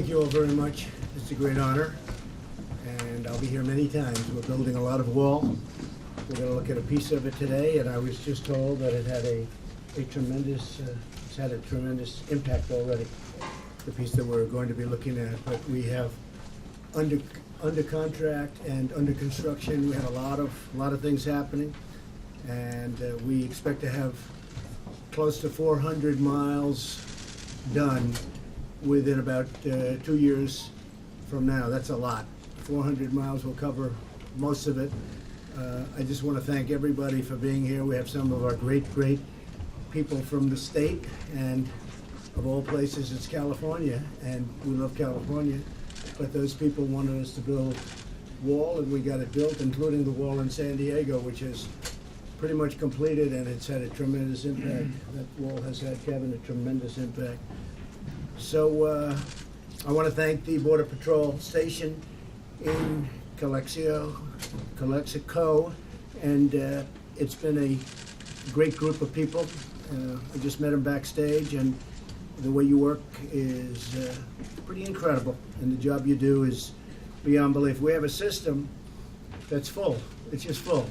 Thank you all very much. It's a great honor, and I'll be here many times. We're building a lot of wall. We're going to look at a piece of it today, and I was just told that it had a tremendous, it's had a tremendous impact already, the piece that we're going to be looking at. But we have under contract and under construction, we have a lot of things happening, and we expect to have close to 400 miles done within about 2 years from now. That's a lot. 400 miles will cover most of it. I just want to thank everybody for being here. We have some of our great people from the state, and of all places, it's California, and we love California. But those people wanted us to build wall, and we got it built, including the wall in San Diego, which is pretty much completed, and it's had a tremendous impact. That wall has had, Kevin, a tremendous impact. So I want to thank the Border Patrol station in Calexico, and it's been a great group of people. I just met them backstage, and the way you work is pretty incredible, and the job you do is beyond belief. We have a system that's full. It's just full.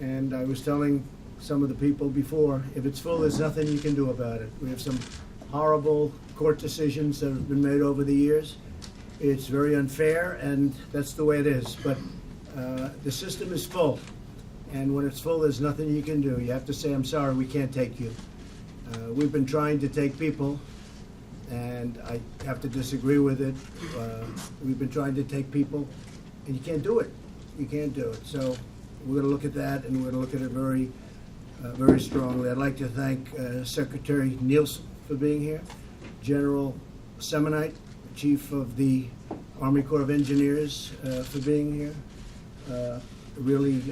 And I was telling some of the people before, if it's full, there's nothing you can do about it. We have some horrible court decisions that have been made over the years. It's very unfair, and that's the way it is. But the system is full, and when it's full, there's nothing you can do. You have to say, I'm sorry, we can't take you. We've been trying to take people, and I have to disagree with it. We've been trying to take people, and you can't do it. You can't do it. So we're going to look at that, and we're going to look at it very strongly. I'd like to thank Secretary Nielsen for being here, General Semonite, Chief of the Army Corps of Engineers, for being here. Really,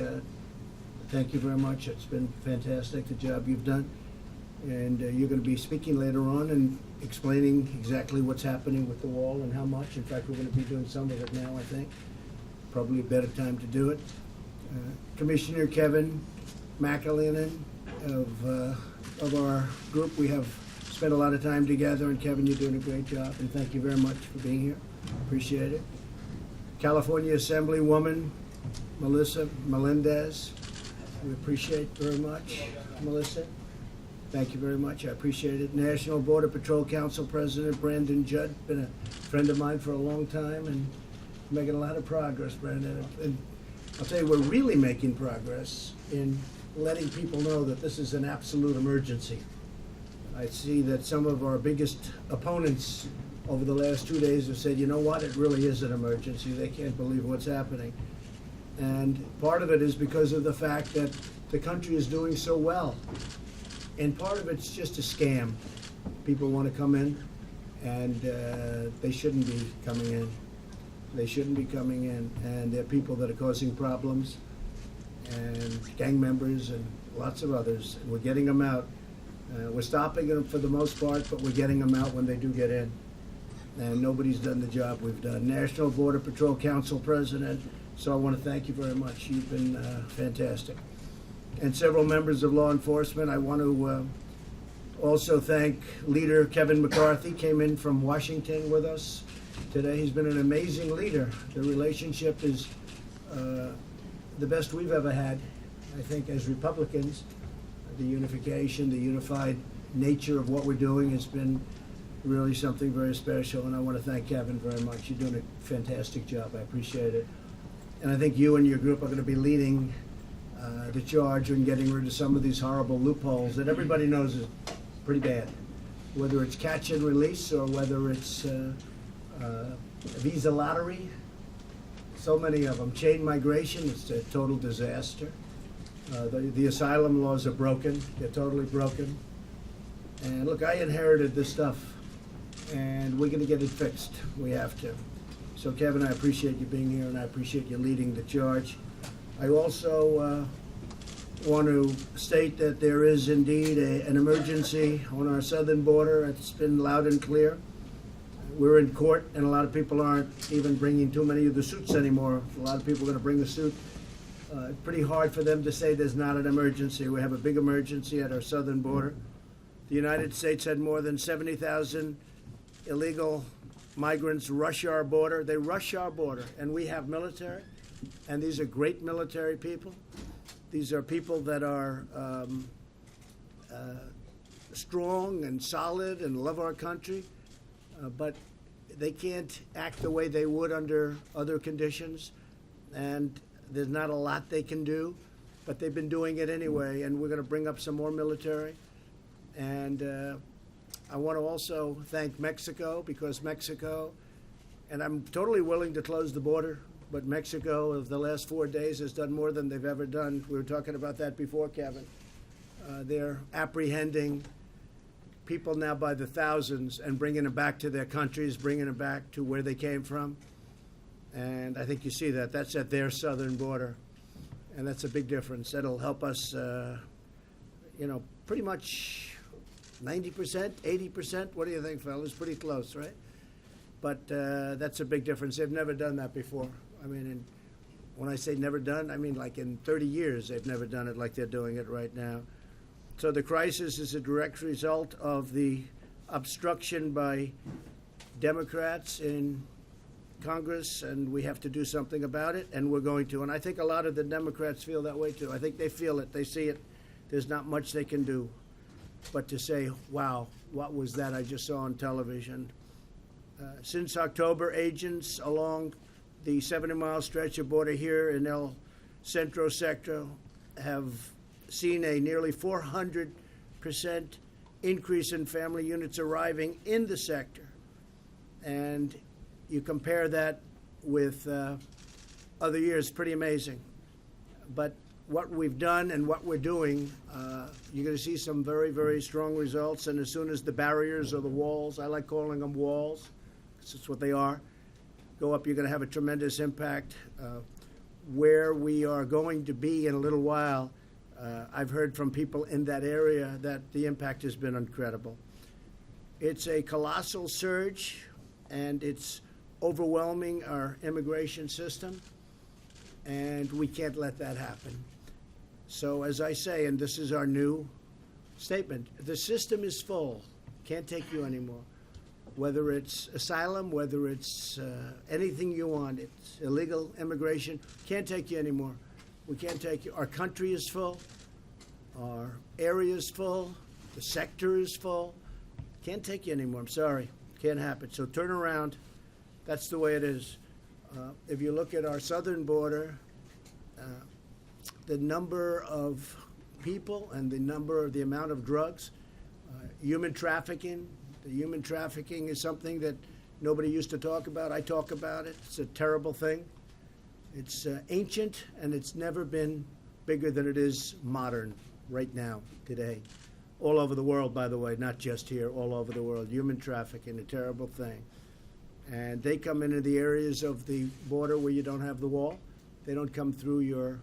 thank you very much. It's been fantastic, the job you've done. And you're going to be speaking later on and explaining exactly what's happening with the wall and how much. In fact, we're going to be doing some of it now, I think. Probably a better time to do it. Commissioner Kevin McAleenan of our group, we have spent a lot of time together, and Kevin, you're doing a great job, and thank you very much for being here. Appreciate it. California Assemblywoman Melissa Melendez, we appreciate very much. Melissa, thank you very much. I appreciate it. National Border Patrol Council President Brandon Judd, been a friend of mine for a long time, and making a lot of progress, Brandon. And I'll tell you, we're really making progress in letting people know that this is an absolute emergency. I see that some of our biggest opponents over the last 2 days have said, you know what, it really is an emergency. They can't believe what's happening. And part of it is because of the fact that the country is doing so well. And part of it's just a scam. People want to come in, and they shouldn't be coming in. They shouldn't be coming in. And there are people that are causing problems, and gang members and lots of others. And we're getting them out. We're stopping them for the most part, but we're getting them out when they do get in. And nobody's done the job we've done. National Border Patrol Council President, so I want to thank you very much. You've been fantastic. And several members of law enforcement. I want to also thank Leader Kevin McCarthy, came in from Washington with us today. He's been an amazing leader. The relationship is the best we've ever had, I think, as Republicans. The unification, the unified nature of what we're doing has been really something very special, and I want to thank Kevin very much. You're doing a fantastic job. I appreciate it. And I think you and your group are going to be leading the charge in getting rid of some of these horrible loopholes that everybody knows is pretty bad, whether it's catch and release or whether it's visa lottery. So many of them. Chain migration, it's a total disaster. The asylum laws are broken. They're totally broken. And look, I inherited this stuff, and we're going to get it fixed. We have to. So, Kevin, I appreciate you being here, and I appreciate you leading the charge. I also want to state that there is indeed an emergency on our southern border. It's been loud and clear. We're in court, and a lot of people aren't even bringing too many of the suits anymore. A lot of people are going to bring the suit. Pretty hard for them to say there's not an emergency. We have a big emergency at our southern border. The United States had more than 70,000 illegal migrants rush our border. They rush our border, and we have military, and these are great military people. These are people that are strong and solid and love our country, but they can't act the way they would under other conditions, and there's not a lot they can do, but they've been doing it anyway, and we're going to bring up some more military. And I want to also thank Mexico, because Mexico, and I'm totally willing to close the border, but Mexico, of the last 4 days, has done more than they've ever done. We were talking about that before, Kevin. They're apprehending people now by the thousands and bringing them back to their countries, bringing them back to where they came from. And I think you see that. That's at their southern border. And that's a big difference. That'll help us, pretty much 90%, 80%. What do you think, fellas? Pretty close, right? But that's a big difference. They've never done that before. I mean, and when I say never done, I mean like in 30 years they've never done it like they're doing it right now. So the crisis is a direct result of the obstruction by Democrats in Congress, and we have to do something about it, and we're going to. And I think a lot of the Democrats feel that way too. I think they feel it. They see it. There's not much they can do but to say, wow, what was that I just saw on television? Since October, agents along the 70-mile stretch of border here in El Centro sector have seen a nearly 400% increase in family units arriving in the sector. And you compare that with other years, pretty amazing. But what we've done and what we're doing, you're going to see some very, very strong results. And as soon as the barriers or the walls, I like calling them walls, because it's what they are, go up, you're going to have a tremendous impact. Where we are going to be in a little while, I've heard from people in that area that the impact has been incredible. It's a colossal surge, and it's overwhelming our immigration system, and we can't let that happen. So as I say, and this is our new statement, the system is full, can't take you anymore. Whether it's asylum, whether it's anything you want, it's illegal immigration, can't take you anymore. We can't take you. Our country is full, our area is full, the sector is full, can't take you anymore. I'm sorry, can't happen. So turn around. That's the way it is. If you look at our southern border, the number of people and the amount of drugs, human trafficking. The human trafficking is something that nobody used to talk about. I talk about it. It's a terrible thing. It's ancient, and it's never been bigger than it is modern right now, today. All over the world, by the way, not just here, all over the world. Human trafficking, a terrible thing. And they come into the areas of the border where you don't have the wall. They don't come through your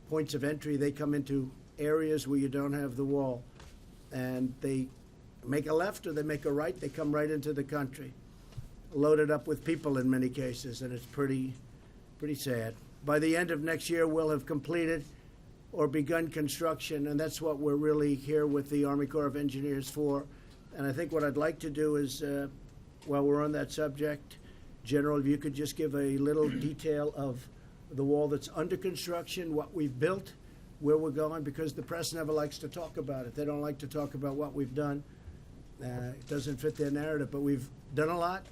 points of entry. They come into areas where you don't have the wall. And they make a left or they make a right. They come right into the country, loaded up with people in many cases, and it's pretty sad. By the end of next year, we'll have completed or begun construction, and that's what we're really here with the Army Corps of Engineers for. And I think what I'd like to do is, while we're on that subject, General, if you could just give a little detail of the wall that's under construction, what we've built, where we're going, because the press never likes to talk about it. They don't like to talk about what we've done. It doesn't fit their narrative, but we've done a lot,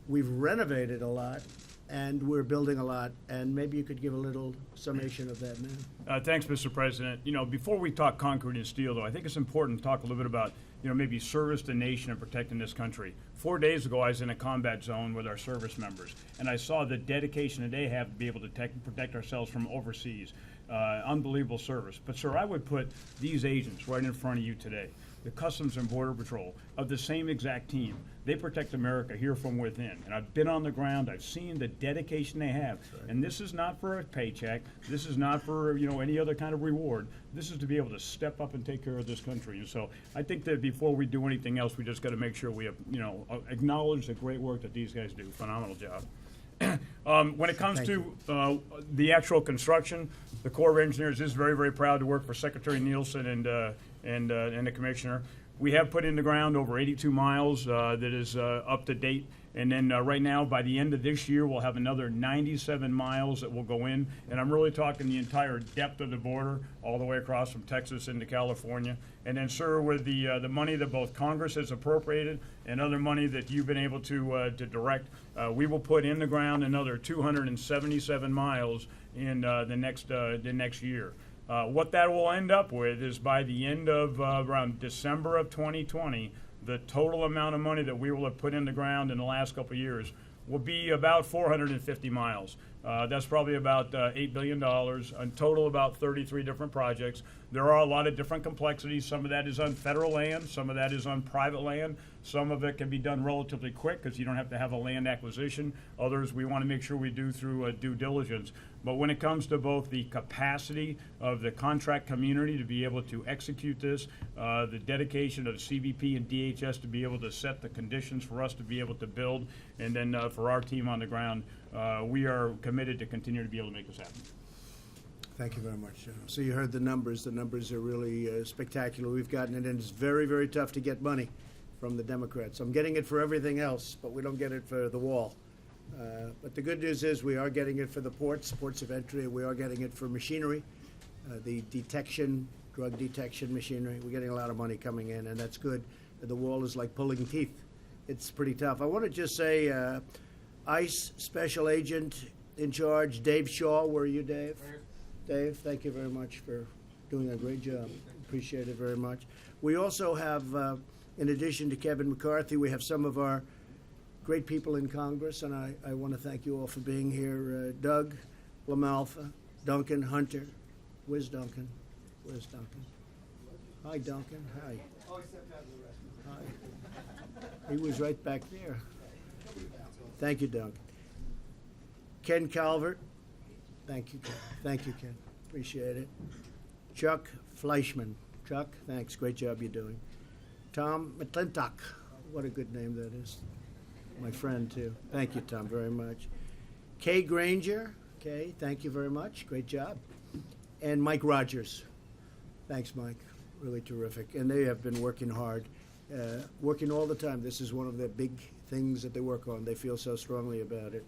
we've renovated a lot, and we're building a lot. And maybe you could give a little summation of that now. Thanks, Mr. President. Before we talk concrete and steel, though, I think it's important to talk a little bit about, maybe service to nation and protecting this country. 4 days ago, I was in a combat zone with our service members, and I saw the dedication that they have to be able to protect ourselves from overseas. Unbelievable service. But, sir, I would put these agents right in front of you today, the Customs and Border Patrol, of the same exact team. They protect America here from within. And I've been on the ground. I've seen the dedication they have. Right. And this is not for a paycheck. This is not for, any other kind of reward. This is to be able to step up and take care of this country. And so I think that before we do anything else, we just got to make sure we have, acknowledge the great work that these guys do. Phenomenal job. When it comes to the actual construction, the Corps of Engineers is very, very proud to work for Secretary Nielsen and the Commissioner. We have put in the ground over 82 miles that is up to date, And then right now, by the end of this year, we'll have another 97 miles that will go in. And I'm really talking the entire depth of the border, all the way across from Texas into California. And then, sir, with the money that both Congress has appropriated and other money that you've been able to direct, we will put in the ground another 277 miles in the next year. What that will end up with is by the end of around December of 2020, the total amount of money that we will have put in the ground in the last couple of years will be about 450 miles. That's probably about $8 billion, in total about 33 different projects. There are a lot of different complexities. Some of that is on federal land, some of that is on private land. Some of it can be done relatively quick because you don't have to have a land acquisition. Others we want to make sure we do through due diligence. But when it comes to both the capacity of the contract community to be able to execute this, the dedication of CBP and DHS to be able to set the conditions for us to be able to build, and then for our team on the ground, we are committed to continue to be able to make this happen. Thank you very much, General. So you heard the numbers. The numbers are really spectacular. We've gotten it, and it's very, very tough to get money from the Democrats. I'm getting it for everything else, but we don't get it for the wall. But the good news is we are getting it for the ports of entry. We are getting it for machinery, the drug detection machinery. We're getting a lot of money coming in, and that's good. The wall is like pulling teeth. It's pretty tough. I want to just say, ICE Special Agent in charge, Dave Shaw. Where are you, Dave? Dave, thank you very much for doing a great job. Appreciate it very much. We also have, in addition to Kevin McCarthy, we have some of our great people in Congress, and I want to thank you all for being here. Doug LaMalfa, Duncan Hunter. Where's Duncan? Where's Duncan? Hi, Duncan. Hi. Hi. He was right back there. Thank you, Duncan. Ken Calvert. Thank you, Ken. Thank you, Ken. Appreciate it. Chuck Fleischman. Chuck, thanks. Great job you're doing. Tom McClintock. What a good name that is. My friend, too. Thank you, Tom, very much. Kay Granger. Kay, thank you very much. Great job. And Mike Rogers. Thanks, Mike. Really terrific. And they have been working hard, working all the time. This is one of the big things that they work on. They feel so strongly about it.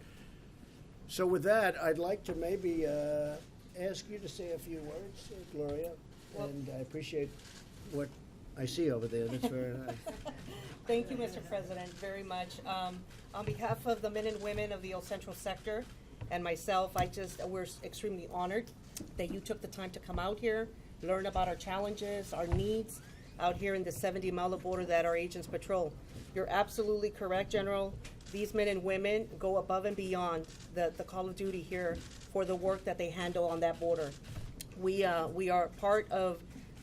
So with that, I'd like to maybe ask you to say a few words, Gloria. Well, and I appreciate what I see over there. That's very nice. Thank you, Mr. President, very much. On behalf of the men and women of the El Central sector and myself, we're extremely honored that you took the time to come out here, learn about our challenges, our needs out here in the 70-mile border that our agents patrol. You're absolutely correct, General. These men and women go above and beyond the call of duty here for the work that they handle on that border. We are part of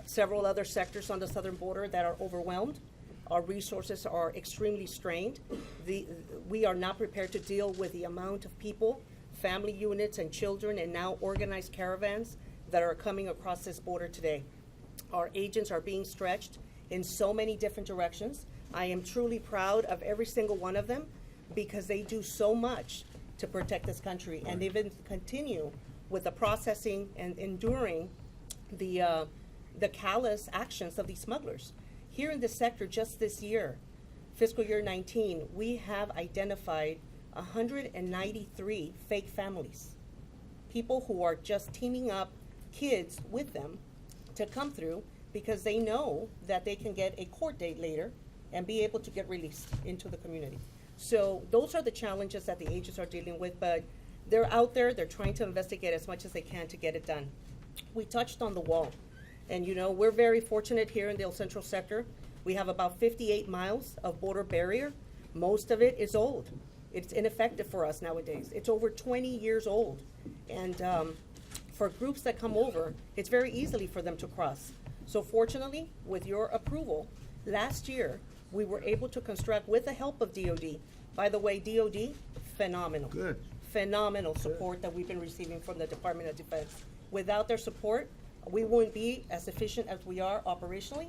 several other sectors on the southern border that are overwhelmed. Our resources are extremely strained. We are not prepared to deal with the amount of people, family units, and children, and now organized caravans that are coming across this border today. Our agents are being stretched in so many different directions. I am truly proud of every single one of them because they do so much to protect this country, and they even continue with the processing and enduring the callous actions of these smugglers. Here in this sector, just this year, fiscal year 19, we have identified 193 fake families, people who are just teaming up kids with them to come through because they know that they can get a court date later and be able to get released into the community. So those are the challenges that the agents are dealing with, but they're out there, they're trying to investigate as much as they can to get it done. We touched on the wall, and we're very fortunate here in the El Central sector. We have about 58 miles of border barrier. Most of it is old. It's ineffective for us nowadays. It's over 20 years old. And for groups that come over, it's very easily for them to cross. So fortunately, with your approval, last year, we were able to construct with the help of DOD. By the way, DOD, phenomenal. Good. Phenomenal support that we've been receiving from the Department of Defense. Without their support, we wouldn't be as efficient as we are operationally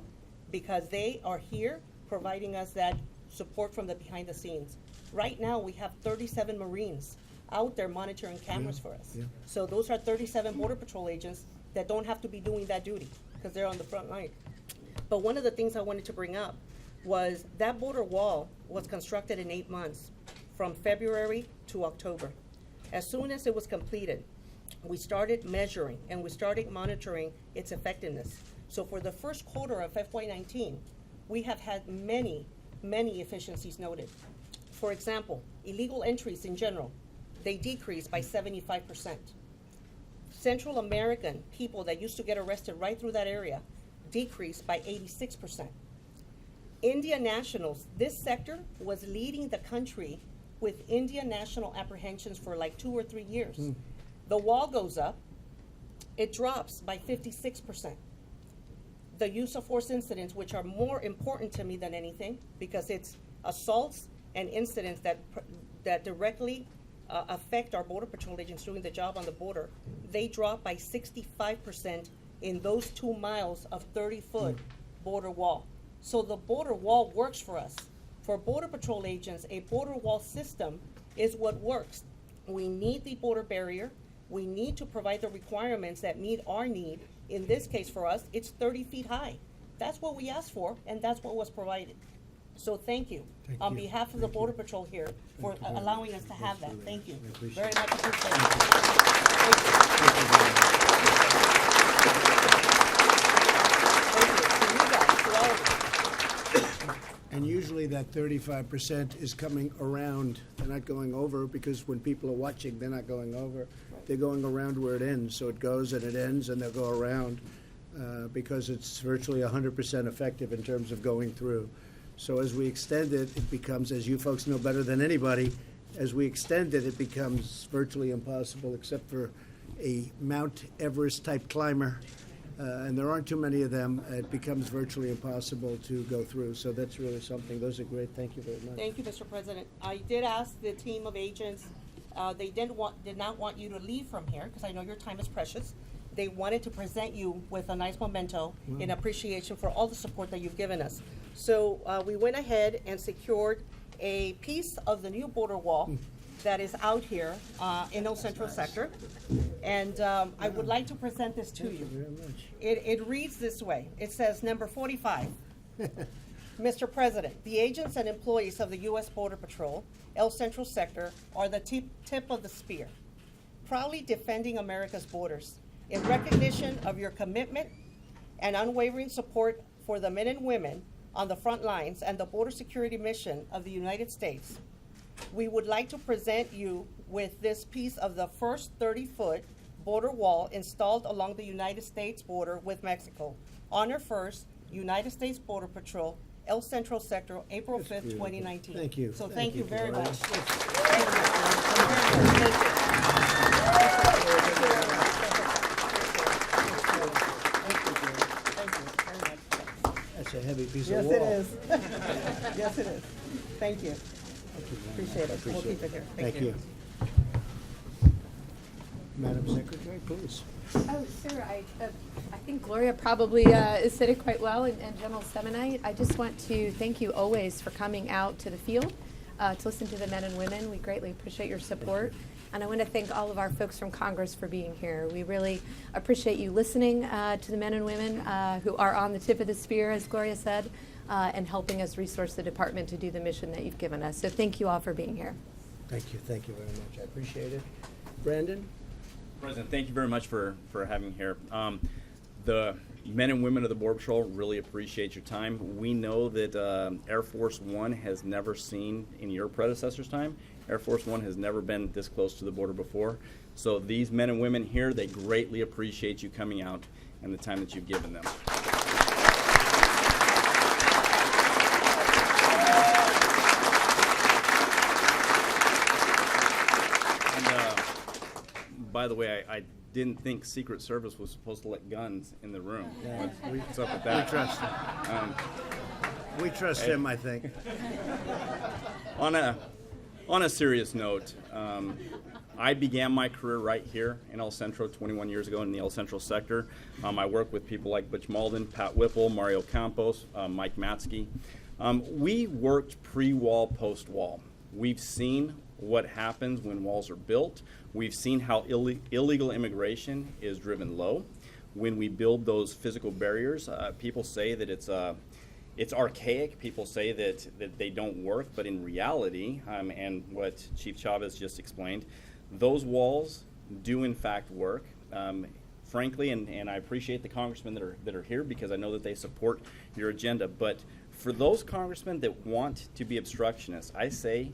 because they are here providing us that support from the behind the scenes. Right now, we have 37 Marines out there monitoring cameras for us. Yeah. So those are 37 Border Patrol agents that don't have to be doing that duty because they're on the front line. But one of the things I wanted to bring up was that border wall was constructed in 8 months from February to October. As soon as it was completed, we started measuring and we started monitoring its effectiveness. So for the first quarter of FY19, we have had many efficiencies noted. For example, illegal entries in general, they decreased by 75%. Central American people that used to get arrested right through that area decreased by 86%. Indian nationals, this sector was leading the country with Indian national apprehensions for like 2 or 3 years. The wall goes up, it drops by 56%. The use of force incidents, which are more important to me than anything, because it's assaults and incidents that directly affect our Border Patrol agents doing the job on the border, they drop by 65% in those 2 miles of 30-foot border wall. So the border wall works for us. For Border Patrol agents, a border wall system is what works. We need the border barrier. We need to provide the requirements that meet our need. In this case for us, it's 30 feet high. That's what we asked for, and that's what was provided. So thank you. On behalf of the Border Patrol here for allowing us to have that. Thank you. Very much appreciated. Thank you. To you guys, to all of you. And usually that 35% is coming around. They're not going over, because when people are watching, they're not going over. They're going around where it ends. So it goes and it ends and they'll go around because it's virtually 100% effective in terms of going through. So as we extend it, it becomes, as you folks know better than anybody, as we extend it, it becomes virtually impossible except for a Mount Everest type climber. And there aren't too many of them. It becomes virtually impossible to go through. So that's really something. Those are great. Thank you very much. Thank you, Mr. President. I did ask the team of agents, they did not want you to leave from here, because I know your time is precious. They wanted to present you with a nice memento in appreciation for all the support that you've given us. So we went ahead and secured a piece of the new border wall that is out here in El Centro sector. And I would like to present this to you. Thank you very much. It reads this way. It says, number 45. Mr. President, the agents and employees of the U.S. Border Patrol, El Centro sector, are the tip of the spear, proudly defending America's borders. In recognition of your commitment and unwavering support for the men and women on the front lines and the border security mission of the United States, we would like to present you with this piece of the first 30-foot border wall installed along the United States border with Mexico. Honor 1st, United States Border Patrol, El Centro sector, April 5th, 2019. Thank you. So thank you very Gloria. much. Thank you. That's a heavy piece Yes, of it wall. is. Yes, it is. Thank you. Appreciate it. We'll keep it here. Thank you. Madam Secretary, please. Oh, sure. I think Gloria probably said it quite well, and General Semonite. I just want to thank you always for coming out to the field to listen to the men and women. We greatly appreciate your support. And I want to thank all of our folks from Congress for being here. We really appreciate you listening to the men and women who are on the tip of the spear, as Gloria said, and helping us resource the department to do the mission that you've given us. So thank you all for being here. Thank you very much. I appreciate it. Brandon? President, thank you very much for having me here. The men and women of the Border Patrol really appreciate your time. We know that Air Force One has never seen, in your predecessor's time, Air Force One has never been this close to the border before. So these men and women here, they greatly appreciate you coming out and the time that you've given them. By the way, I didn't think Secret Service was supposed to let guns in the room. Yeah, What's up with that? We trust him. We trust him, I think. On a serious note, I began my career right here in El Centro 21 years ago in the El Centro sector. I worked with people like Butch Malden, Pat Whipple, Mario Campos, Mike Matsky. We worked pre-wall, post-wall. We've seen what happens when walls are built. We've seen how illegal immigration is driven low. When we build those physical barriers, people say that it's archaic. People say that they don't work, but in reality, and what Chief Chavez just explained, those walls do in fact work. Frankly, and I appreciate the congressmen that are here because I know that they support your agenda. But for those congressmen that want to be obstructionists, I say,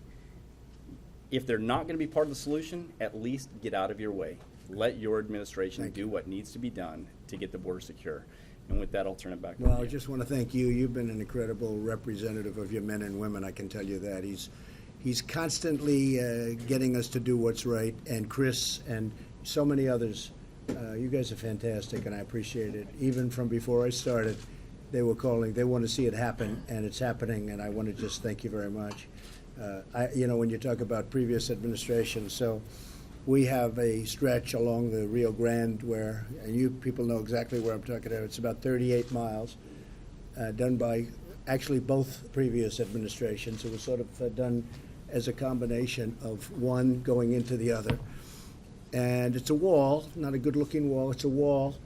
if they're not going to be part of the solution, at least get out of your way. Let your administration do what needs to be done to get the border secure. And with that, I'll turn it back over Well, to I you. just want to thank you. You've been an incredible representative of your men and women, I can tell you that. He's constantly getting us to do what's right, and Chris and so many others. You guys are fantastic, and I appreciate it. Even from before I started, they were calling. They want to see it happen, and it's happening, and I want to just thank you very much. When you talk about previous administrations, so we have a stretch along the Rio Grande where, and you people know exactly where I'm talking about, it's about 38 miles, done by actually both previous administrations. It was sort of done as a combination of one going into the other. And it's a wall, not a good-looking wall, it's a wall.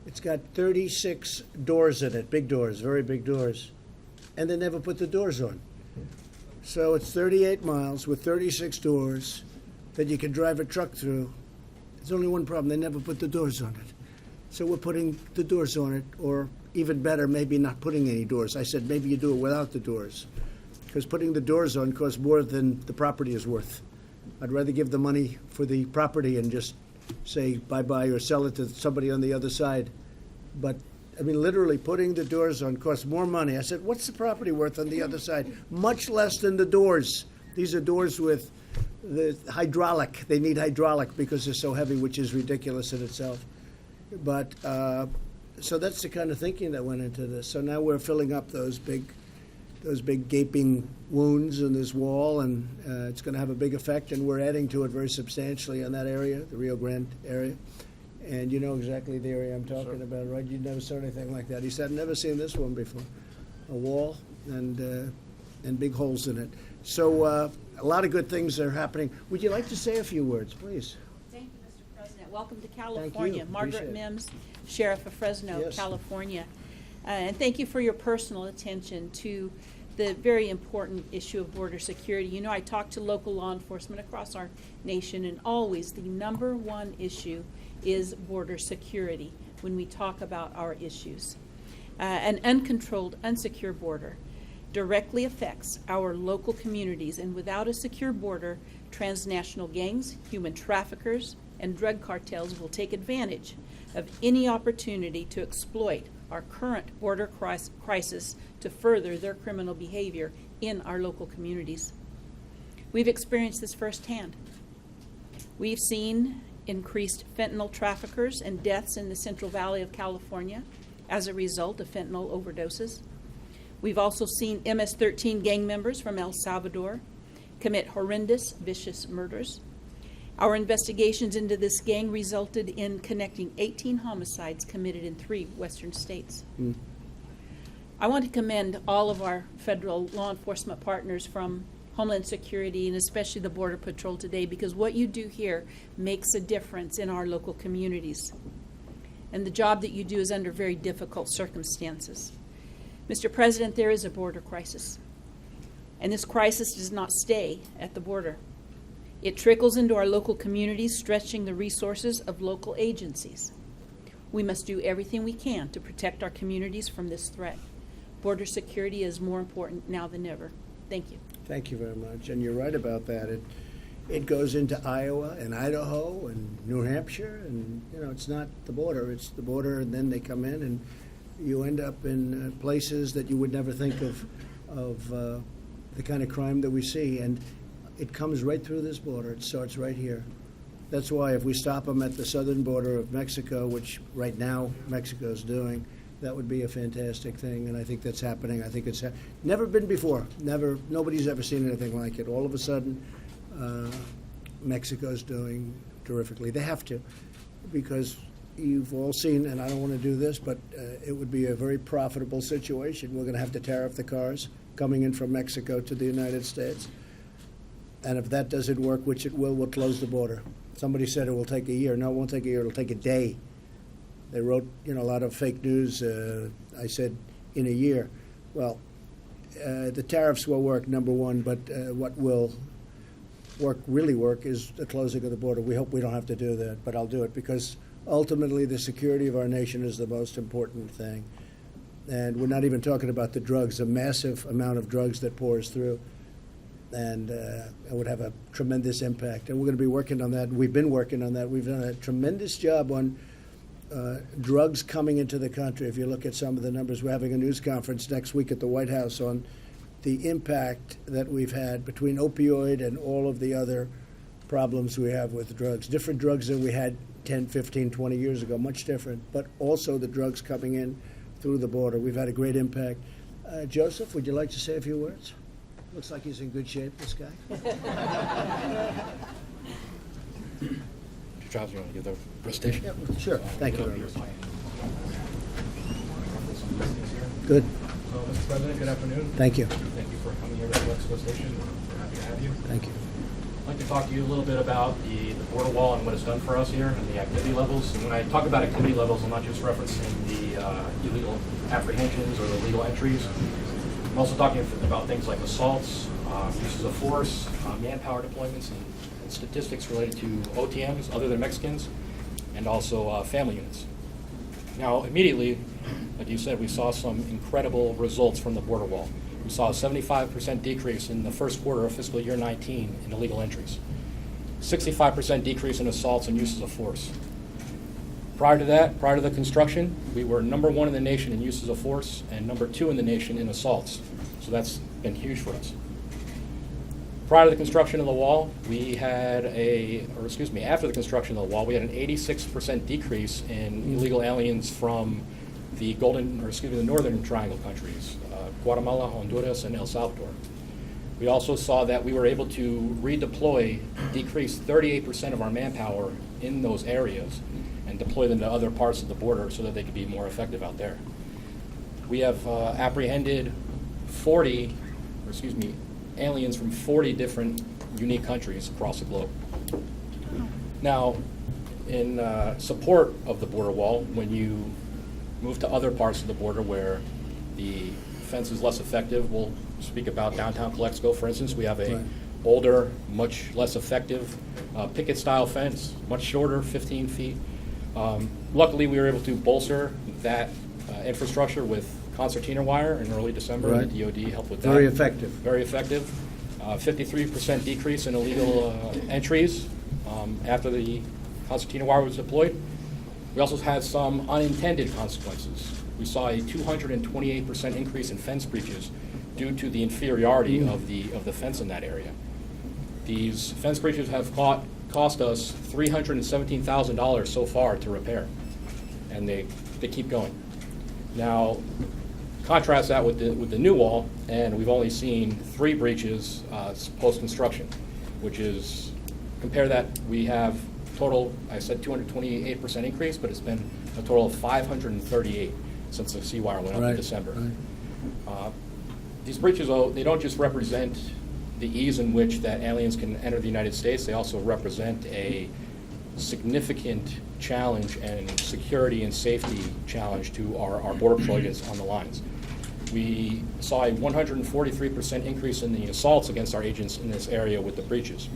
It's got 36 doors in it, big doors, very big doors. And they never put the doors on. So it's 38 miles with 36 doors that you can drive a truck through. There's only one problem, they never put the doors on it. So we're putting the doors on it, or even better, maybe not putting any doors. I said maybe you do it without the doors, because putting the doors on costs more than the property is worth. I'd rather give the money for the property and just say bye-bye or sell it to somebody on the other side. But, I mean, literally putting the doors on costs more money. I said, what's the property worth on the other side? Much less than the doors. These are doors with the hydraulic. They need hydraulic because they're so heavy, which is ridiculous in itself. But, so that's the kind of thinking that went into this. So now we're filling up those big gaping wounds in this wall, and it's going to have a big effect, and we're adding to it very substantially in that area, the Rio Grande area. And you know exactly the area I'm talking about, right? You never saw anything like that. He said, I've never seen this one before. A wall and big holes in it. So a lot of good things are happening. Would you like to say a few words, please? Thank you, Mr. President. Welcome to California. Appreciate Margaret it. Mims, Sheriff of Fresno, Yes. California. And thank you for your personal attention to the very important issue of border security. You know, I talk to local law enforcement across our nation, and always the number one issue is border security when we talk about our issues. An uncontrolled, unsecure border directly affects our local communities, and without a secure border, transnational gangs, human traffickers, and drug cartels will take advantage of any opportunity to exploit our current border crisis to further their criminal behavior in our local communities. We've experienced this firsthand. We've seen increased fentanyl traffickers and deaths in the Central Valley of California as a result of fentanyl overdoses. We've also seen MS-13 gang members from El Salvador commit horrendous, vicious murders. Our investigations into this gang resulted in connecting 18 homicides committed in 3 western states. I want to commend all of our federal law enforcement partners from Homeland Security and especially the Border Patrol today, because what you do here makes a difference in our local communities. And the job that you do is under very difficult circumstances. Mr. President, there is a border crisis. And this crisis does not stay at the border. It trickles into our local communities, stretching the resources of local agencies. We must do everything we can to protect our communities from this threat. Border security is more important now than ever. Thank you. Thank you very much. And you're right about that. It goes into Iowa and Idaho and New Hampshire, and it's not the border. It's the border, and then they come in, and you end up in places that you would never think of the kind of crime that we see. And it comes right through this border. It starts right here. That's why if we stop them at the southern border of Mexico, which right now Mexico is doing, that would be a fantastic thing, and I think that's happening. I think it's never been before. Never. Nobody's ever seen anything like it. All of a sudden, Mexico's doing terrifically. They have to, because you've all seen, and I don't want to do this, but it would be a very profitable situation. We're going to have to tariff the cars coming in from Mexico to the United States. And if that doesn't work, which it will, we'll close the border. Somebody said it will take a year. No, it won't take a year. It'll take a day. They wrote, a lot of fake news. I said in a year. Well, the tariffs will work, number one, but what will really work is the closing of the border. We hope we don't have to do that, but I'll do it because ultimately the security of our nation is the most important thing. And we're not even talking about the drugs, a massive amount of drugs that pours through. And it would have a tremendous impact. And we're going to be working on that. We've been working on that. We've done a tremendous job on drugs coming into the country. If you look at some of the numbers, we're having a news conference next week at the White House on the impact that we've had between opioid and all of the other problems we have with drugs. Different drugs than we had 10, 15, 20 years ago, much different, but also the drugs coming in through the border. We've had a great impact. Joseph, would you like to say a few words? Looks like he's in good shape, this guy. Charles, you want to give the presentation? Yeah, sure. Thank you very much. Good. So, Mr. President, good afternoon. Thank you. Thank you for coming here to Mexico Station. We're happy to have you. Thank you. I'd like to talk to you a little bit about the border wall and what it's done for us here and the activity levels. And when I talk about activity levels, I'm not just referencing the illegal apprehensions or the illegal entries. I'm also talking about things like assaults, uses of force, manpower deployments, and statistics related to OTMs other than Mexicans, and also family units. Now, immediately, like you said, we saw some incredible results from the border wall. We saw a 75% decrease in the first quarter of fiscal year 19 in illegal entries, 65% decrease in assaults and uses of force. Prior to that, prior to the construction, we were #1 in the nation in uses of force and #2 in the nation in assaults. So that's been huge for us. Prior to the construction of the wall, after the construction of the wall, we had an 86% decrease in illegal aliens from the Northern Triangle countries, Guatemala, Honduras, and El Salvador. We also saw that we were able to decrease 38% of our manpower in those areas and deploy them to other parts of the border so that they could be more effective out there. We have apprehended aliens from 40 different unique countries across the globe. Now, in support of the border wall, when you move to other parts of the border where the fence is less effective, we'll speak about downtown Calexico, for instance. We have a older, much less effective picket-style fence, much shorter, 15 feet. Luckily, we were able to bolster that infrastructure with concertina wire in early December. Right. The DoD helped with that. Very effective. Very effective. 53% decrease in illegal entries after the concertina wire was deployed. We also had some unintended consequences. We saw a 228% increase in fence breaches due to the inferiority of the fence in that area. These fence breaches have cost us $317,000 so far to repair, and they keep going. Now, contrast that with the new wall, and we've only seen 3 breaches post-construction, which is, compare that, we have total, I said 228% increase, but it's been a total of 538 since the C-wire went up in December. Right. These breaches, though, they don't just represent the ease in which that aliens can enter the United States, they also represent a significant challenge and security and safety challenge to our Border Patrol agents on the lines. We saw a 143% increase in the assaults against our agents in this area with the breaches.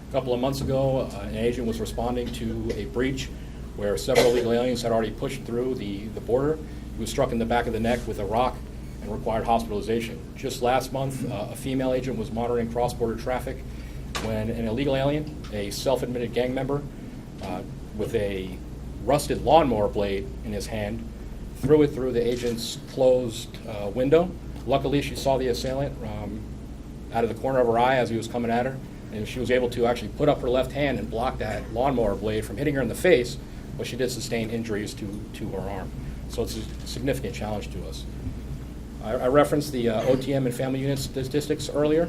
A couple of months ago, an agent was responding to a breach where several illegal aliens had already pushed through the border. He was struck in the back of the neck with a rock and required hospitalization. Just last month, a female agent was monitoring cross-border traffic when an illegal alien, a self-admitted gang member, with a rusted lawnmower blade in his hand, threw it through the agent's closed window. Luckily, she saw the assailant out of the corner of her eye as he was coming at her, and she was able to actually put up her left hand and block that lawnmower blade from hitting her in the face, but she did sustain injuries to her arm. So it's a significant challenge to us. I referenced the OTM and family unit statistics earlier.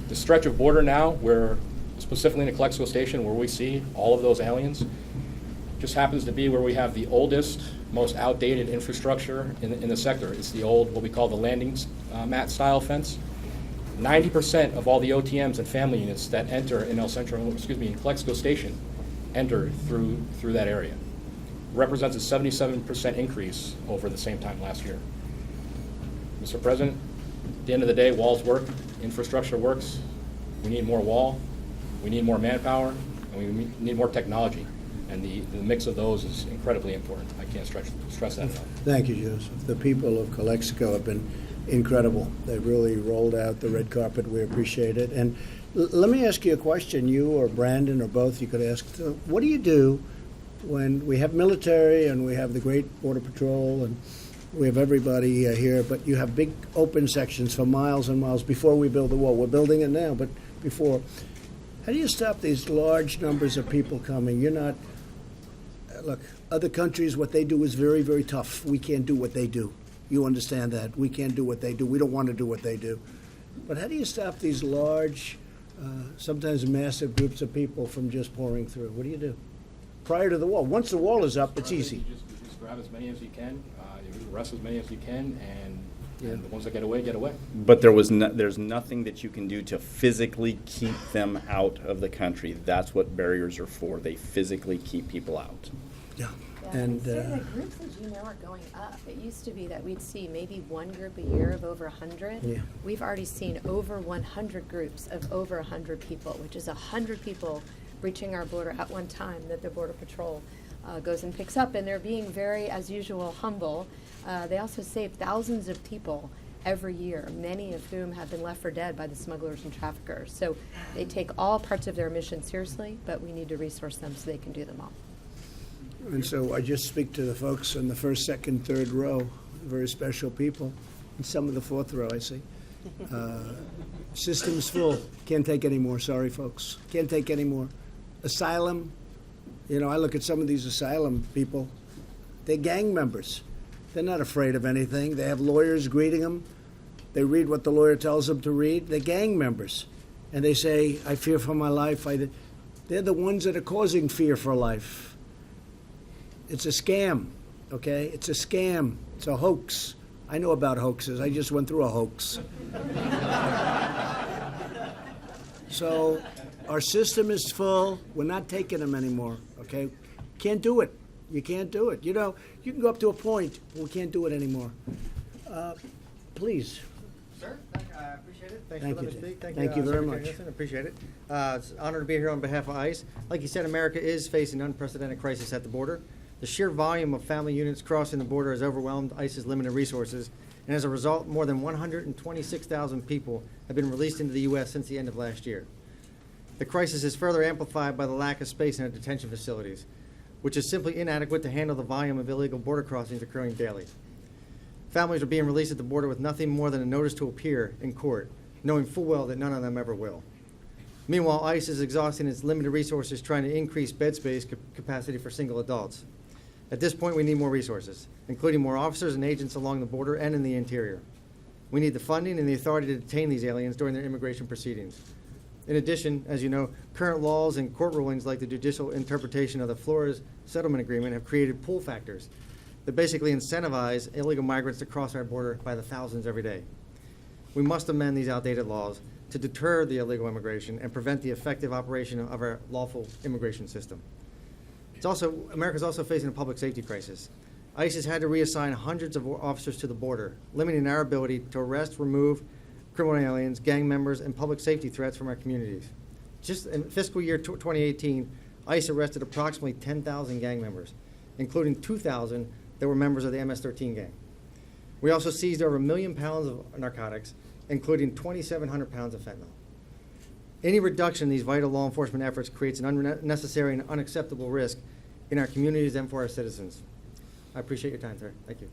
The stretch of border now, where specifically in the Calexico Station, where we see all of those aliens, just happens to be where we have the oldest, most outdated infrastructure in the sector. It's the old, what we call the landing mat style fence. 90% of all the OTMs and family units that enter in in Calexico Station enter through that area. Represents a 77% increase over the same time last year. Mr. President, at the end of the day, walls work, infrastructure works. We need more wall, we need more manpower, and we need more technology. And the mix of those is incredibly important. I can't stress that enough. Thank you, Joseph. The people of Calexico have been incredible. They've really rolled out the red carpet. We appreciate it. And let me ask you a question. You or Brandon or both, you could ask, what do you do when we have military and we have the great Border Patrol and we have everybody here, but you have big open sections for miles and miles before we build the wall? We're building it now, but before. How do you stop these large numbers of people coming? You're not, look, other countries, what they do is very, very tough. We can't do what they do. You understand that. We can't do what they do. We don't want to do what they do. But how do you stop these large, sometimes massive groups of people from just pouring through? What do you do? Prior to the wall. Once the wall is up, it's easy. You just grab as many as you can, you arrest as many as you can, and the ones that get away, get away. But there's nothing that you can do to physically keep them out of the country. That's what barriers are for. They physically keep people out. Yeah. Yeah, And so the groups, as you know, are going up. It used to be that we'd see maybe one group a year of over 100. Yeah. We've already seen over 100 groups of over 100 people, which is 100 people reaching our border at one time that the Border Patrol goes and picks up. And they're being very, as usual, humble. They also save thousands of people every year, many of whom have been left for dead by the smugglers and traffickers. So they take all parts of their mission seriously, but we need to resource them so they can do them all. And so I just speak to the folks in the first, second, third row, very special people, and some of the fourth row, I see. System's full. Can't take any more. Sorry, folks. Can't take any more. Asylum. You know, I look at some of these asylum people. They're gang members. They're not afraid of anything. They have lawyers greeting them. They read what the lawyer tells them to read. They're gang members. And they say, I fear for my life. They're the ones that are causing fear for life. It's a scam, okay? It's a scam. It's a hoax. I know about hoaxes. I just went through a hoax. So our system is full. We're not taking them anymore, okay? Can't do it. You can't do it. You know, you can go up to a point, but we can't do it anymore. Please. Sir, I appreciate it. Thanks Thank for letting you. me speak. Thank you very Secretary much. Nielsen. Appreciate it. It's an honor to be here on behalf of ICE. Like you said, America is facing an unprecedented crisis at the border. The sheer volume of family units crossing the border has overwhelmed ICE's limited resources, and as a result, more than 126,000 people have been released into the U.S. since the end of last year. The crisis is further amplified by the lack of space in our detention facilities, which is simply inadequate to handle the volume of illegal border crossings occurring daily. Families are being released at the border with nothing more than a notice to appear in court, knowing full well that none of them ever will. Meanwhile, ICE is exhausting its limited resources trying to increase bed space capacity for single adults. At this point, we need more resources, including more officers and agents along the border and in the interior. We need the funding and the authority to detain these aliens during their immigration proceedings. In addition, as you know, current laws and court rulings like the judicial interpretation of the Flores Settlement Agreement have created pull factors that basically incentivize illegal migrants to cross our border by the thousands every day. We must amend these outdated laws to deter the illegal immigration and prevent the effective operation of our lawful immigration system. America's also facing a public safety crisis. ICE has had to reassign hundreds of officers to the border, limiting our ability to arrest, remove criminal aliens, gang members, and public safety threats from our communities. Just in fiscal year 2018, ICE arrested approximately 10,000 gang members, including 2,000 that were members of the MS-13 gang. We also seized over 1 million pounds of narcotics, including 2,700 pounds of fentanyl. Any reduction in these vital law enforcement efforts creates an unnecessary and unacceptable risk in our communities and for our citizens. I appreciate your time, sir. Thank you.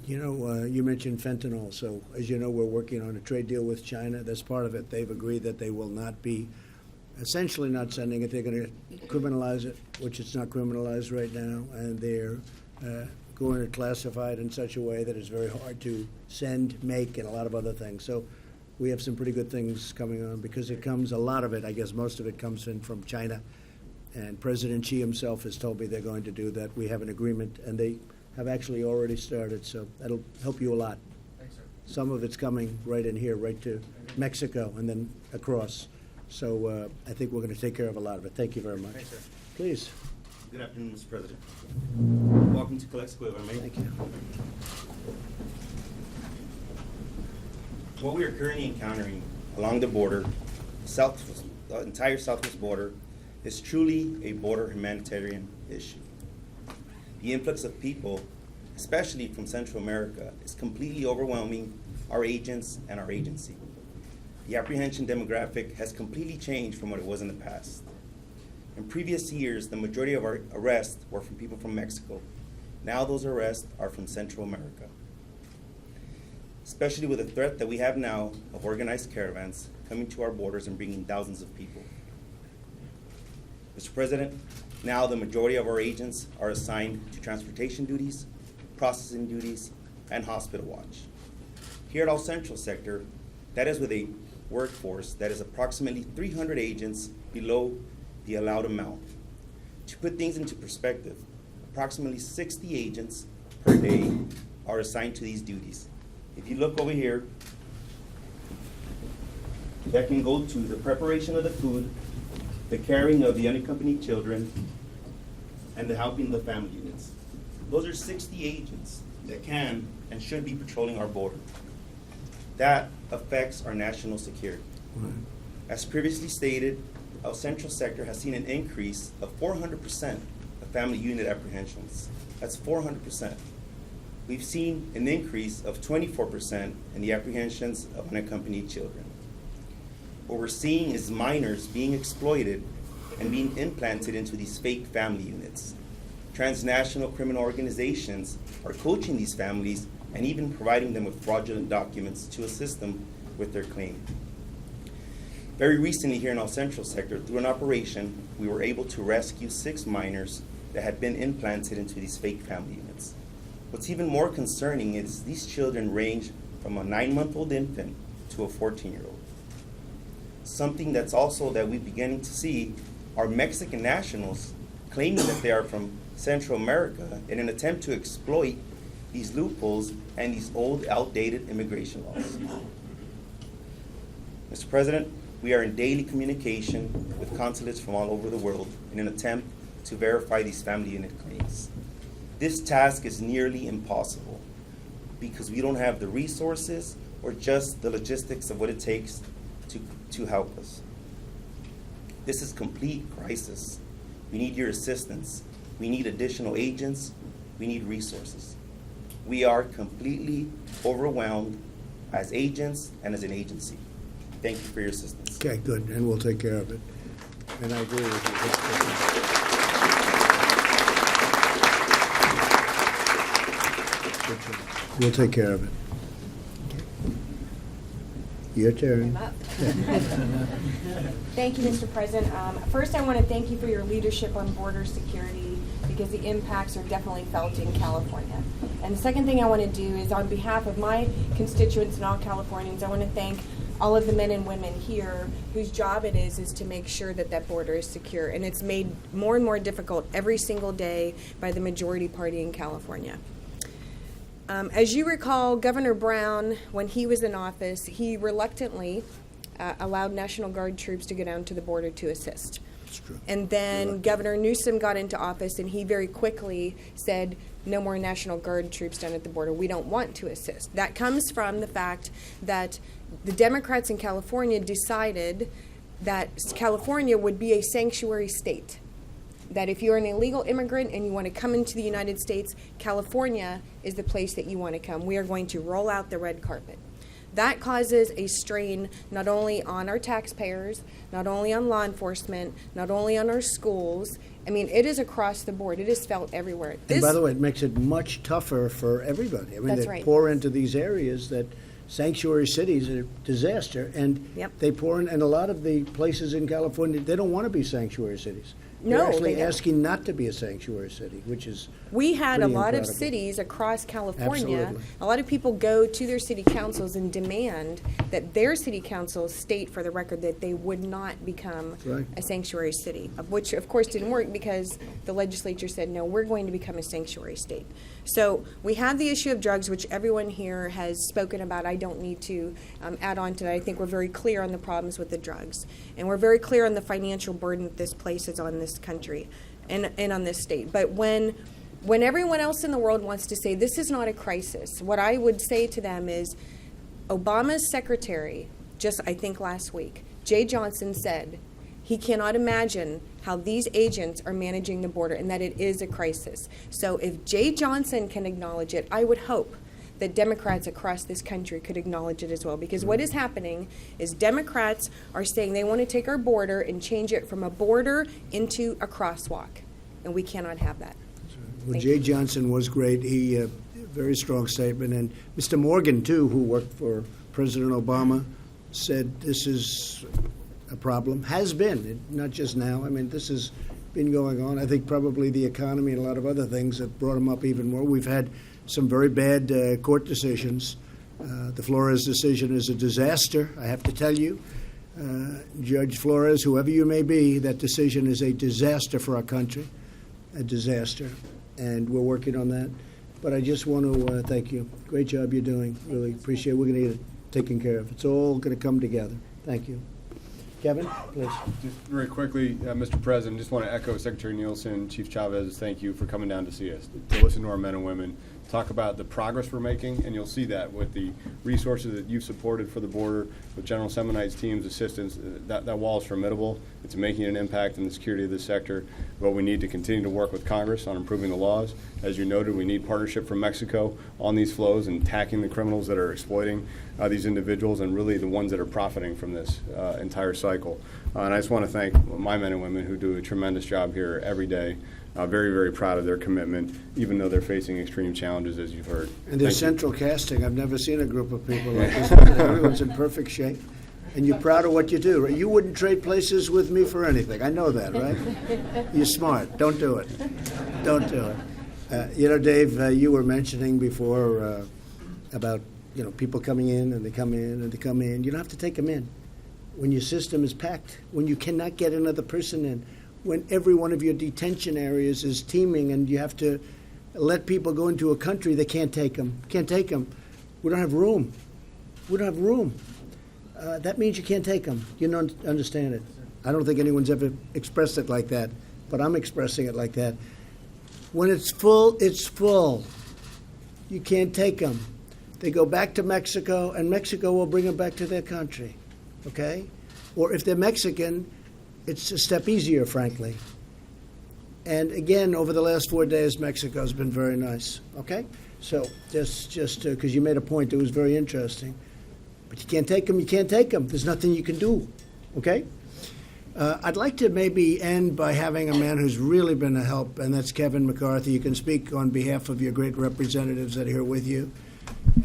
You know, you mentioned fentanyl. So, as you know, we're working on a trade deal with China. That's part of it. They've agreed that they will not be, essentially not sending it. They're going to criminalize it, which it's not criminalized right now. And they're going to classify it in such a way that it's very hard to send, make, and a lot of other things. So we have some pretty good things coming on because it comes, a lot of it, I guess most of it comes in from China. And President Xi himself has told me they're going to do that. We have an agreement, and they have actually already started, so that'll help you a lot. Thanks, sir. Some of it's coming right in here, right to Mexico, and then across. So I think we're going to take care of a lot of it. Thank you very much. Thanks, sir. Please. Good afternoon, Mr. President. Welcome to Calexico, if I may. Thank you. What we are currently encountering along the border, the entire southwest border, is truly a border humanitarian issue. The influx of people, especially from Central America, is completely overwhelming our agents and our agency. The apprehension demographic has completely changed from what it was in the past. In previous years, the majority of our arrests were from people from Mexico. Now those arrests are from Central America. Especially with the threat that we have now of organized caravans coming to our borders and bringing thousands of people. Mr. President, now the majority of our agents are assigned to transportation duties, processing duties, and hospital watch. Here at All Central Sector, that is with a workforce that is approximately 300 agents below the allowed amount. To put things into perspective, approximately 60 agents per day are assigned to these duties. If you look over here, that can go to the preparation of the food, the carrying of the unaccompanied children, and the helping the family units. Those are 60 agents that can and should be patrolling our border. That affects our national security. As previously stated, our Central Sector has seen an increase of 400% of family unit apprehensions. That's 400%. We've seen an increase of 24% in the apprehensions of unaccompanied children. What we're seeing is minors being exploited and being implanted into these fake family units. Transnational criminal organizations are coaching these families and even providing them with fraudulent documents to assist them with their claim. Very recently here in our Central Sector, through an operation, we were able to rescue 6 minors that had been implanted into these fake family units. What's even more concerning is these children range from a 9-month-old infant to a 14-year-old. Something that's also that we're beginning to see are Mexican nationals claiming that they are from Central America in an attempt to exploit these loopholes and these old, outdated immigration laws. Mr. President, we are in daily communication with consulates from all over the world in an attempt to verify these family unit claims. This task is nearly impossible because we don't have the resources or just the logistics of what it takes to help us. This is complete crisis. We need your assistance. We need additional agents. We need resources. We are completely overwhelmed as agents and as an agency. Thank you for your assistance. Okay, good, and we'll take care of it. And I agree with you. Good job. We'll take care of it. Your turn. Thank you, Mr. President. First, I want to thank you for your leadership on border security because the impacts are definitely felt in California. And the second thing I want to do is on behalf of my constituents and all Californians, I want to thank all of the men and women here whose job it is to make sure that that border is secure. And it's made more and more difficult every single day by the majority party in California. As you recall, Governor Brown, when he was in office, he reluctantly allowed National Guard troops to go down to the border to assist. That's true. And then Governor Newsom got into office and he very quickly said, no more National Guard troops down at the border. We don't want to assist. That comes from the fact that the Democrats in California decided that California would be a sanctuary state. That if you're an illegal immigrant and you want to come into the United States, California is the place that you want to come. We are going to roll out the red carpet. That causes a strain not only on our taxpayers, not only on law enforcement, not only on our schools. I mean, it is across the board. It is felt everywhere. And by the way, it makes it much tougher for everybody. I mean, That's they right. pour into these areas that sanctuary cities are a disaster, and Yep. they pour in, and a lot of the places in California, they don't want to be sanctuary cities. No, They're actually they don't. asking not to be a sanctuary city, which is We had a pretty lot of incredible. cities across California. Absolutely. A lot of people go to their city councils and demand that their city councils state for the record that they would not become Right. a sanctuary city, which of course didn't work because the legislature said, no, we're going to become a sanctuary state. So we have the issue of drugs, which everyone here has spoken about. I don't need to add on to that. I think we're very clear on the problems with the drugs. And we're very clear on the financial burden that this places on this country and on this state. But when everyone else in the world wants to say this is not a crisis, what I would say to them is Obama's secretary, just I think last week, Jay Johnson said he cannot imagine how these agents are managing the border and that it is a crisis. So if Jay Johnson can acknowledge it, I would hope that Democrats across this country could acknowledge it as well. Because what is happening is Democrats are saying they want to take our border and change it from a border into a crosswalk. And we cannot have that. Well, Thank Jay you. Johnson was great. He, very strong statement. And Mr. Morgan, too, who worked for President Obama, said this is a problem. Has been, not just now. I mean, this has been going on. I think probably the economy and a lot of other things have brought him up even more. We've had some very bad court decisions. The Flores decision is a disaster, I have to tell you. Judge Flores, whoever you may be, that decision is a disaster for our country, a disaster, and we're working on that. But I just want to thank you. Great job you're doing. Really appreciate it. We're going to get it taken care of. It's all going to come together. Thank you. Kevin, please. Just very quickly, Mr. President, just want to echo Secretary Nielsen, Chief Chavez, thank you for coming down to see us, to listen to our men and women, talk about the progress we're making, and you'll see that with the resources that you've supported for the border, with General Semonite's team's assistance. That wall is formidable. It's making an impact in the security of this sector, but we need to continue to work with Congress on improving the laws. As you noted, we need partnership from Mexico on these flows and tackling the criminals that are exploiting these individuals and really the ones that are profiting from this entire cycle. And I just want to thank my men and women who do a tremendous job here every day. Very, very proud of their commitment, even though they're facing extreme challenges, as you've heard. And they're Thank you. central casting. I've never seen a group of people like this. Everyone's in perfect shape. And you're proud of what you do, right? You wouldn't trade places with me for anything. I know that, right? You're smart. Don't do it. Don't do it. Dave, you were mentioning before about, people coming in and they come in and they come in. You don't have to take them in. When your system is packed, when you cannot get another person in, when every one of your detention areas is teeming and you have to let people go into a country they can't take them. Can't take them. We don't have room. We don't have room. That means you can't take them. You don't understand it. I don't think anyone's ever expressed it like that, but I'm expressing it like that. When it's full, it's full. You can't take them. They go back to Mexico, and Mexico will bring them back to their country, okay? Or if they're Mexican, it's a step easier, frankly. And again, over the last 4 days, Mexico's been very nice, okay? So just because you made a point that was very interesting. But you can't take them, you can't take them. There's nothing you can do, okay? I'd like to maybe end by having a man who's really been a help, and that's Kevin McCarthy. You can speak on behalf of your great representatives that are here with you.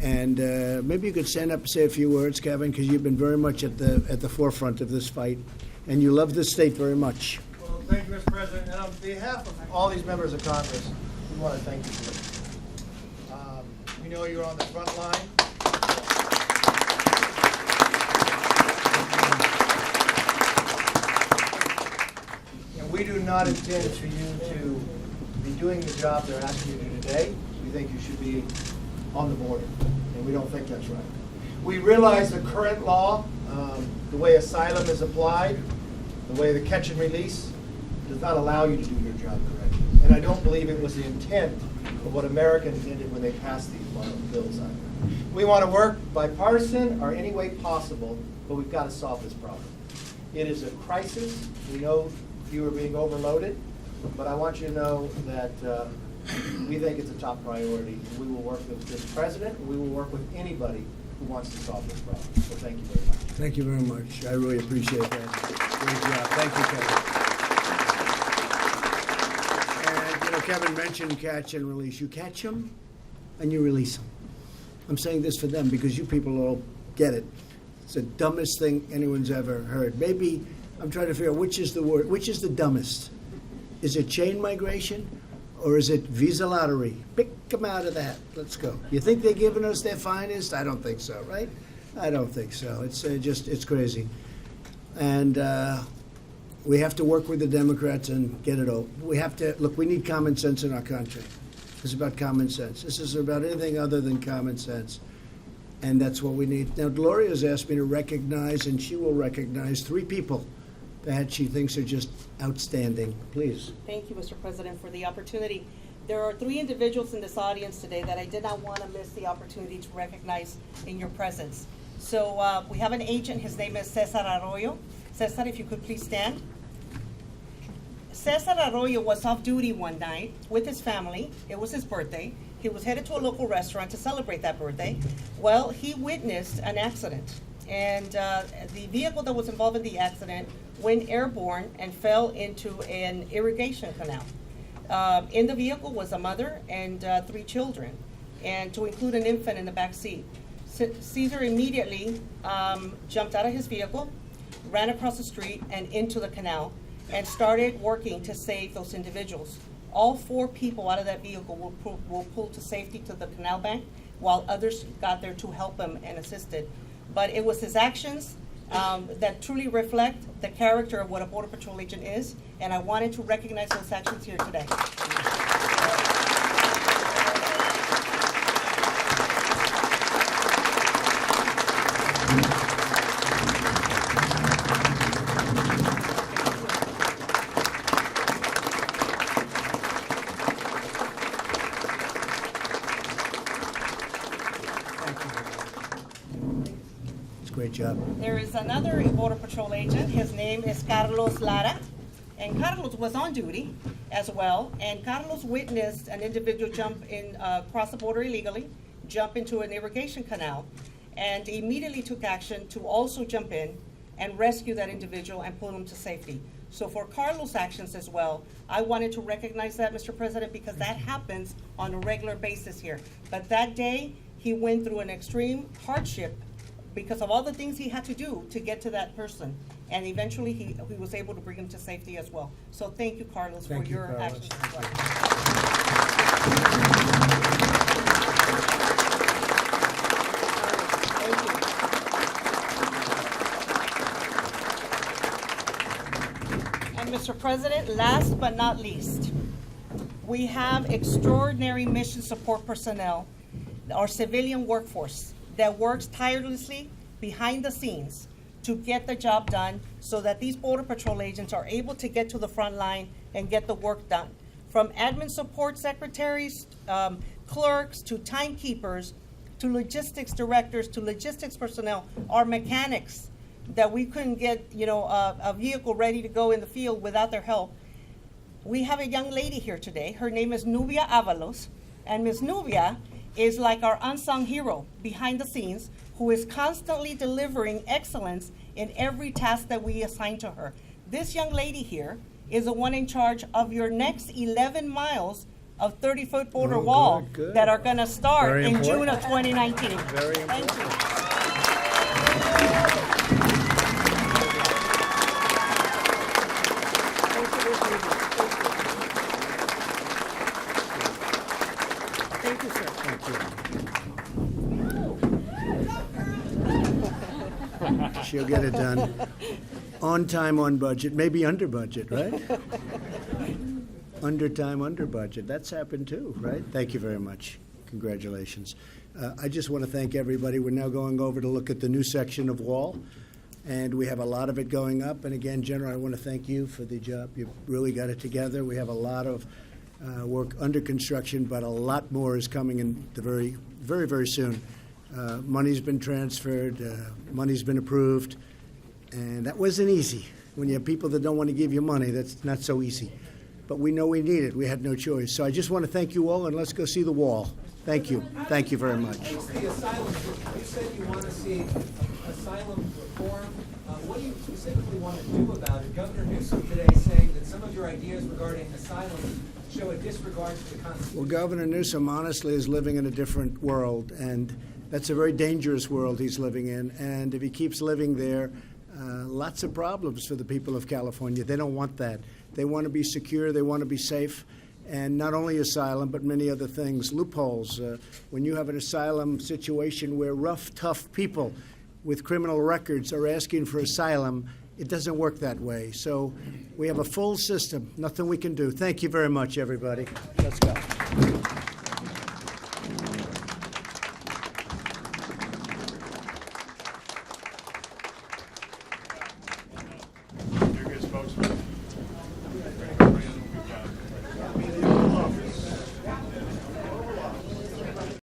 And maybe you could stand up and say a few words, Kevin, because you've been very much at the forefront of this fight, and you love this state very much. Well, thank you, Mr. President. And on behalf of all these members of Congress, we want to thank you for it. We know you're on the front line. And we do not intend for you to be doing the job they're asking you to do today. We think you should be on the border, and we don't think that's right. We realize the current law, the way asylum is applied, the way the catch and release does not allow you to do your job correctly. And I don't believe it was the intent of what America intended when they passed these bills out. We want to work bipartisan or any way possible, but we've got to solve this problem. It is a crisis. We know you are being overloaded, but I want you to know that we think it's a top priority. We will work with this president, and we will work with anybody who wants to solve this problem. So thank you very much. Thank you very much. I really appreciate that. Great job. Thank you, Kevin. And, Kevin mentioned catch and release. You catch them, and you release them. I'm saying this for them because you people all get it. It's the dumbest thing anyone's ever heard. Maybe I'm trying to figure out which is the word, which is the dumbest. Is it chain migration? Or is it visa lottery? Pick them out of that. Let's go. You think they're giving us their finest? I don't think so, right? I don't think so. It's it's crazy. And we have to work with the Democrats and get it over. We have to, look, we need common sense in our country. This is about common sense. This is about anything other than common sense. And that's what we need. Now, Gloria's asked me to recognize, and she will recognize, 3 people that she thinks are just outstanding. Please. Thank you, Mr. President, for the opportunity. There are 3 individuals in this audience today that I did not want to miss the opportunity to recognize in your presence. So we have an agent. His name is Cesar Arroyo. Cesar, if you could please stand. Cesar Arroyo was off duty one night with his family. It was his birthday. He was headed to a local restaurant to celebrate that birthday. Well, he witnessed an accident, and the vehicle that was involved in the accident went airborne and fell into an irrigation canal. In the vehicle was a mother and 3 children, and to include an infant in the back seat. Cesar immediately jumped out of his vehicle, ran across the street and into the canal, and started working to save those individuals. All 4 people out of that vehicle were pulled to safety to the canal bank, while others got there to help him and assisted. But it was his actions that truly reflect the character of what a Border Patrol agent is, and I wanted to recognize those actions here today. Great job. There is another Border Patrol agent. His name is Carlos Lara. And Carlos was on duty as well. And Carlos witnessed an individual jump in, cross the border illegally, jump into an irrigation canal, and immediately took action to also jump in and rescue that individual and pull him to safety. So for Carlos' actions as well, I wanted to recognize that, Mr. President, because that happens on a regular basis here. But that day, he went through an extreme hardship because of all the things he had to do to get to that person. And eventually, he was able to bring him to safety as well. So thank you, Carlos, for your actions as well. Thank you. And Mr. President, last but not least, we have extraordinary mission support personnel, our civilian workforce, that works tirelessly behind the scenes to get the job done so that these Border Patrol agents are able to get to the front line and get the work done. From admin support secretaries, clerks, to timekeepers, to logistics directors, to logistics personnel, our mechanics, that we couldn't get a vehicle ready to go in the field without their help. We have a young lady here today. Her name is Nubia Avalos, and Ms. Nubia is like our unsung hero behind the scenes, who is constantly delivering excellence in every task that we assign to her. This young lady here is the one in charge of your next 11 miles of 30-foot border wall good. that are going to start Very in important. June of 2019. Very important. Thank you. Thank you, sir. She'll get it done. On time, on budget, maybe under budget, right? Under time, under budget. That's happened too, right? Thank you very much. Congratulations. I just want to thank everybody. We're now going over to look at the new section of wall, and we have a lot of it going up. And again, General, I want to thank you for the job. You really got it together. We have a lot of work under construction, but a lot more is coming in the very, very soon. Money's been transferred, money's been approved, and that wasn't easy. When you have people that don't want to give you money, that's not so easy. But we know we need it. We had no choice. So I just want to thank you all, and let's go see the wall. Thank you. Thank you very much. It's the asylum. You said you want to see asylum reform. What do you specifically want to do about it? Governor Newsom today saying that some of your ideas regarding asylum show a disregard for the Constitution. Well, Governor Newsom honestly is living in a different world, and that's a very dangerous world he's living in. And if he keeps living there, lots of problems for the people of California. They don't want that. They want to be secure. They want to be safe. And not only asylum, but many other things. Loopholes. When you have an asylum situation where rough, tough people with criminal records are asking for asylum, it doesn't work that way. So we have a full system. Nothing we can do. Thank you very much, everybody. Let's go.